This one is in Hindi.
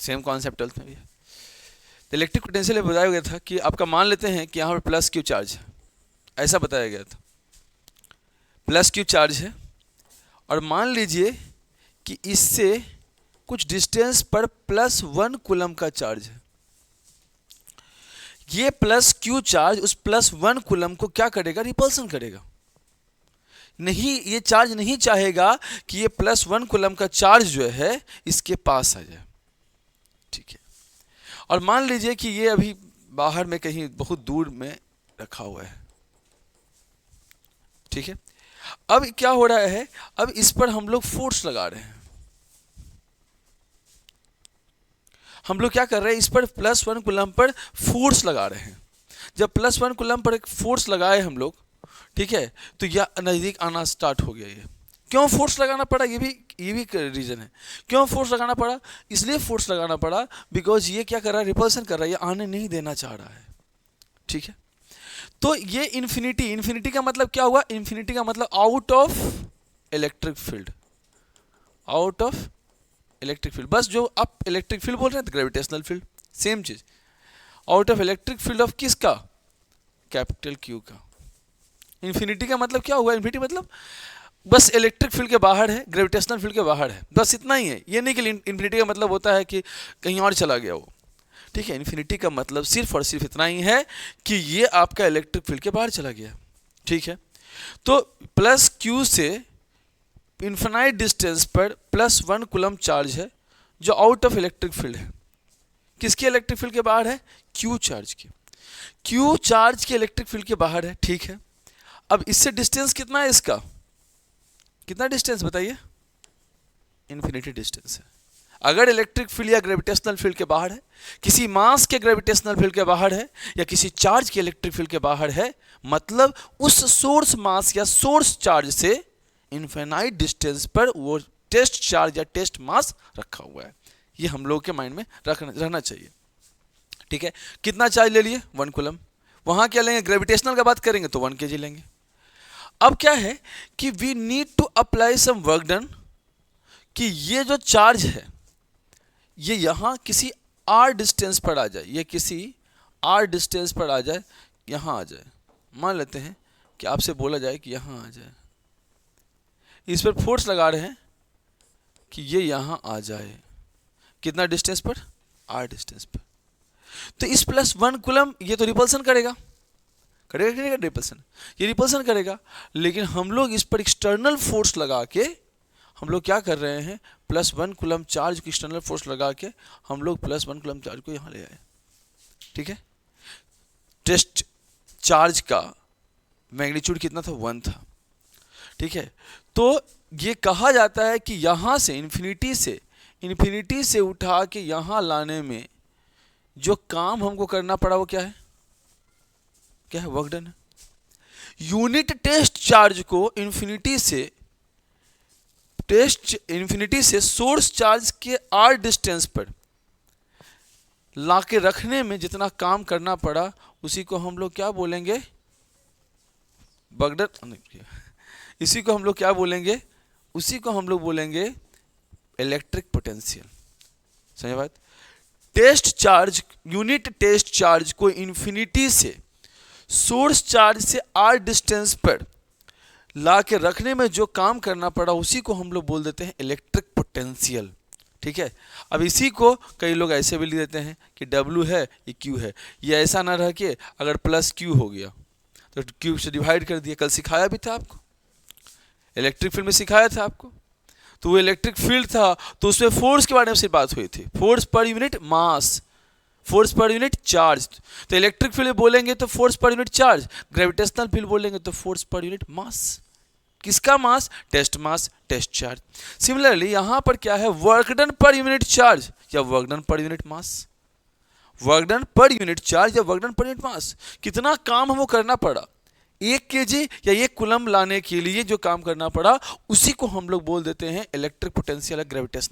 सेम कॉन्सेप्ट 12th में भी है। तो इलेक्ट्रिक पोटेंशियल में बताया गया था कि आपका मान लेते हैं कि यहाँ पर प्लस क्यू चार्ज है, ऐसा बताया गया था, प्लस क्यू चार्ज है, और मान लीजिए कि इससे कुछ डिस्टेंस पर +1 कूलम का चार्ज है। ये प्लस क्यू चार्ज उस +1 कूलम को क्या करेगा, रिपल्सन करेगा। नहीं, ये चार्ज नहीं चाहेगा कि ये +1 कूलम का चार्ज जो है इसके पास आ जाए, ठीक है। और मान लीजिए कि ये अभी बाहर में कहीं बहुत दूर में रखा हुआ है, ठीक है। अब क्या हो रहा है, अब इस पर हम लोग फोर्स लगा रहे हैं। हम लोग क्या कर रहे हैं, इस पर +1 कूलम पर फोर्स लगा रहे हैं। जब +1 कूलम पर एक फोर्स लगाए हम लोग, ठीक है, तो यह नज़दीक आना स्टार्ट हो गया। ये क्यों फोर्स लगाना पड़ा, ये भी रीज़न है। क्यों फोर्स लगाना पड़ा, इसलिए फोर्स लगाना पड़ा बिकॉज ये क्या कर रहा है, रिपल्सन कर रहा है, ये आने नहीं देना चाह रहा है, ठीक है। तो ये इन्फिनिटी का मतलब क्या हुआ, इन्फिनिटी का मतलब out of electric field, out of electric field. बस जो आप इलेक्ट्रिक फील्ड बोल रहे हैं, ग्रेविटेशनल फील्ड, सेम चीज, out of electric field of किसका, कैपिटल क्यू का। इन्फिनिटी का मतलब क्या हुआ, इन्फिनिटी मतलब बस इलेक्ट्रिक फील्ड के बाहर है, ग्रेविटेशनल फील्ड के बाहर है, बस इतना ही है। ये नहीं कि इन्फिनिटी का मतलब होता है कि कहीं और चला गया वो, ठीक है। इन्फिनिटी का मतलब सिर्फ और सिर्फ इतना ही है कि ये आपका इलेक्ट्रिक फील्ड के बाहर चला गया, ठीक है। तो प्लस क्यू से इन्फिनाइट डिस्टेंस पर +1 कूलम चार्ज है जो आउट ऑफ इलेक्ट्रिक फील्ड है। किसके इलेक्ट्रिक फील्ड के बाहर है, क्यू चार्ज के, क्यू चार्ज के इलेक्ट्रिक फील्ड के बाहर है, ठीक है। अब इससे डिस्टेंस कितना है, इसका कितना डिस्टेंस बताइए, इन्फिनिटी डिस्टेंस है। अगर इलेक्ट्रिक फील्ड या ग्रेविटेशनल फील्ड के बाहर है, किसी मास के ग्रेविटेशनल फील्ड के बाहर है, या किसी चार्ज के इलेक्ट्रिक फील्ड के बाहर है, मतलब उस सोर्स मास या सोर्स चार्ज से इनफाइनाइट डिस्टेंस पर वो टेस्ट चार्ज या टेस्ट मास रखा हुआ है। ये हम लोग के माइंड में रहना चाहिए, ठीक है। कितना चार्ज ले लिए, 1 कूलम। वहां क्या लेंगे, ग्रेविटेशनल का बात करेंगे तो 1 kg लेंगे। अब क्या है कि we need to apply some work done, कि ये जो चार्ज है ये यहां किसी r डिस्टेंस पर आ जाए, ये किसी r डिस्टेंस पर आ जाए, यहां आ जाए। मान लेते हैं कि आपसे बोला जाए कि यहां आ जाए, इस पर फोर्स लगा रहे हैं कि ये यहां आ जाए, कितना डिस्टेंस पर, r डिस्टेंस पर। तो इस +1 कूलम ये तो रिपल्सन करेगा रिपल्सन, ये रिपल्सन करेगा, लेकिन हम लोग इस पर एक्सटर्नल फोर्स लगा के हम लोग क्या कर रहे हैं, +1 कूलम चार्ज की एक्सटर्नल फोर्स लगा के हम लोग +1 कूलम चार्ज को यहाँ ले आए, ठीक है। टेस्ट चार्ज का मैग्नीट्यूड कितना था, 1 था, ठीक है। तो ये कहा जाता है कि यहाँ से इन्फिनिटी से उठा के यहाँ लाने में जो काम हमको करना पड़ा वो क्या है, वर्क डन है। यूनिट टेस्ट चार्ज को इन्फिनिटी से सोर्स चार्ज के r डिस्टेंस पर लाके रखने में जितना काम करना पड़ा उसी को हम लोग क्या बोलेंगे, वर्क डन। इसी को हम लोग क्या बोलेंगे, उसी को हम लोग बोलेंगे इलेक्ट्रिक पोटेंशियल। समझे बात। Test charge, unit test charge को इन्फिनिटी से सोर्स चार्ज से r डिस्टेंस पर ला के रखने में जो काम करना पड़ा उसी को हम लोग बोल देते हैं इलेक्ट्रिक पोटेंशियल, ठीक है। अब इसी को कई लोग ऐसे भी लिख देते हैं कि W है ये Q है। ये ऐसा ना रह के अगर +Q हो गया तो Q से डिवाइड कर दिया, कल सिखाया भी था आपको, इलेक्ट्रिक फील्ड में सिखाया था आपको। तो वो इलेक्ट्रिक फील्ड था तो उसमें फोर्स के बारे में सिर्फ बात हुई थी, फोर्स पर यूनिट मास, फोर्स पर यूनिट चार्ज। तो इलेक्ट्रिक फील्ड बोलेंगे तो फोर्स पर यूनिट चार्ज, ग्रेविटेशनल फील्ड बोलेंगे तो फोर्स पर यूनिट मास। किसका mass, test mass, test charge. Similarly यहां पर क्या है, work done per unit charge या work done per unit mass, work done per unit charge या work done per unit mass. कितना काम हमको करना पड़ा, 1 kg या 1 कूलम लाने के लिए जो काम करना पड़ा उसी को हम लोग बोल देते हैं इलेक्ट्रिक पोटेंशियल या ग्रेविटेशनल